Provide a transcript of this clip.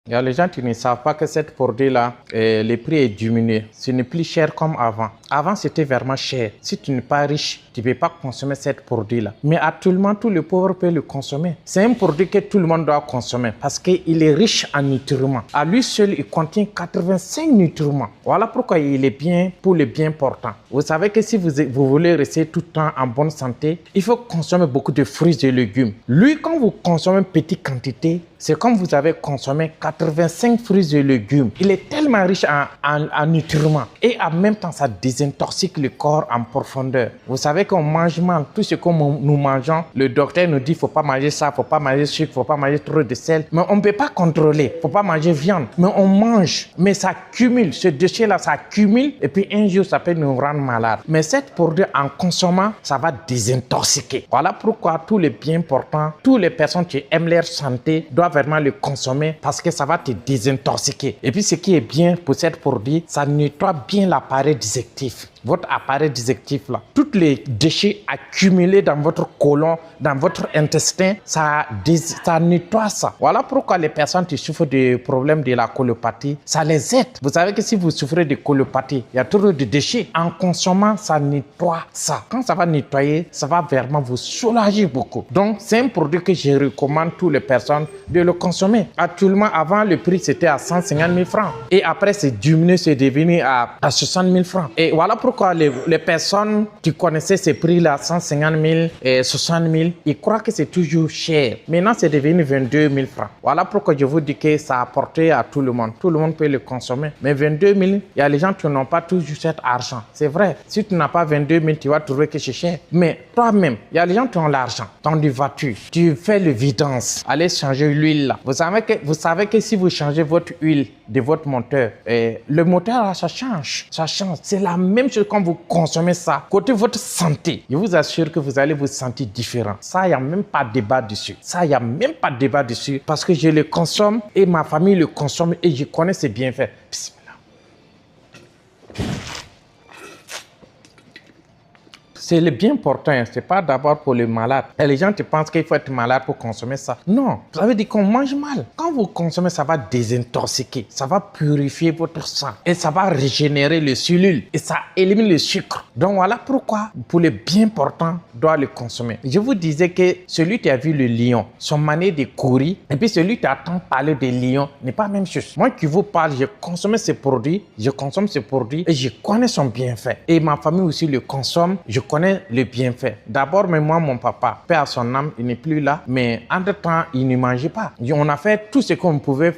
Il y a les gens qui ne savent pas que cette produit-là, le prix est diminué. Ce n'est plus cher comme avant. Avant, c'était vraiment cher. Si tu n'es pas riche, tu ne peux pas consommer cette produit-là. Mais actuellement, tous les pauvres peuvent le consommer. C'est un produit que tout le monde doit consommer parce qu'il est riche en nutriments. À lui seul, il contient 85 nutriments. Voilà pourquoi il est bien pour les bien portants. Vous savez que si vous voulez rester tout le temps en bonne santé, il faut consommer beaucoup de fruits et légumes. Lui, quand vous consommez une petite quantité, c'est comme vous avez consommé 85 fruits et légumes. Il est tellement riche en nutriments et en même temps, ça désintoxique le corps en profondeur. Vous savez qu'on mange mal. Tout ce que nous mangeons, le docteur nous dit qu'il ne faut pas manger ça, il ne faut pas manger sucre, il ne faut pas manger trop de sel. Mais on ne peut pas contrôler. Il ne faut pas manger viande. Mais on mange. Mais ça cumule. Ce déchet-là, ça cumule. Et puis un jour, ça peut nous rendre malades. Mais cette produit, en consommant, ça va désintoxiquer. Voilà pourquoi tous les bien portants, toutes les personnes qui aiment leur santé doivent vraiment le consommer parce que ça va te désintoxiquer. Et puis ce qui est bien pour cette produit, ça nettoie bien l'appareil digestif. Votre appareil digestif là, tous les déchets accumulés dans votre côlon, dans votre intestin, ça nettoie ça. Voilà pourquoi les personnes qui souffrent des problèmes de la colopathie, ça les aide. Vous savez que si vous souffrez de colopathie, il y a toujours des déchets. En consommant, ça nettoie ça. Quand ça va nettoyer, ça va vraiment vous soulager beaucoup. Donc, c'est un produit que je recommande à toutes les personnes de le consommer. Actuellement, avant, le prix c'était à 150 000 francs. Et après, c'est diminué, c'est devenu à 60 000 francs. Et voilà pourquoi les personnes qui connaissaient ces prix-là, 150 000 et 60 000, ils croient que c'est toujours cher. Maintenant, c'est devenu 22 000 francs. Voilà pourquoi je vous dis que ça a porté à tout le monde. Tout le monde peut le consommer. Mais 22 000, il y a les gens qui n'ont pas toujours cet argent. C'est vrai. Si tu n'as pas 22 000, tu vas trouver que c'est cher. Mais toi-même, il y a les gens qui ont l'argent. Tu as des voitures. Tu fais le vidange. Allez changer l'huile là. Vous savez que si vous changez votre huile de votre moteur, le moteur là, ça change. Ça change. C'est la même chose quand vous consommez ça. Côté votre santé, je vous assure que vous allez vous sentir différent. Ça, il n'y a même pas de débat dessus. Ça, il n'y a même pas de débat dessus parce que je le consomme et ma famille le consomme et je connais ses bienfaits. C'est le bien portant, c'est pas d'abord pour les malades. Et les gens te pensent qu'il faut être malade pour consommer ça. Non, ça veut dire qu'on mange mal. Quand vous consommez, ça va désintoxiquer, ça va purifier votre sang et ça va régénérer les cellules et ça élimine le sucre. Donc voilà pourquoi, pour les bien portants, doit le consommer. Je vous disais que celui qui a vu le lion, son manière de courir, et puis celui qui attend parler des lions n'est pas la même chose. Moi qui vous parle, je consomme ces produits, et je connais son bienfait. Et ma famille aussi le consomme, je connais le bienfait. D'abord, mais moi, mon papa, paix à son âme, il n'est plus là, mais entre-temps, il ne mangeait pas. On a fait tout ce qu'on pouvait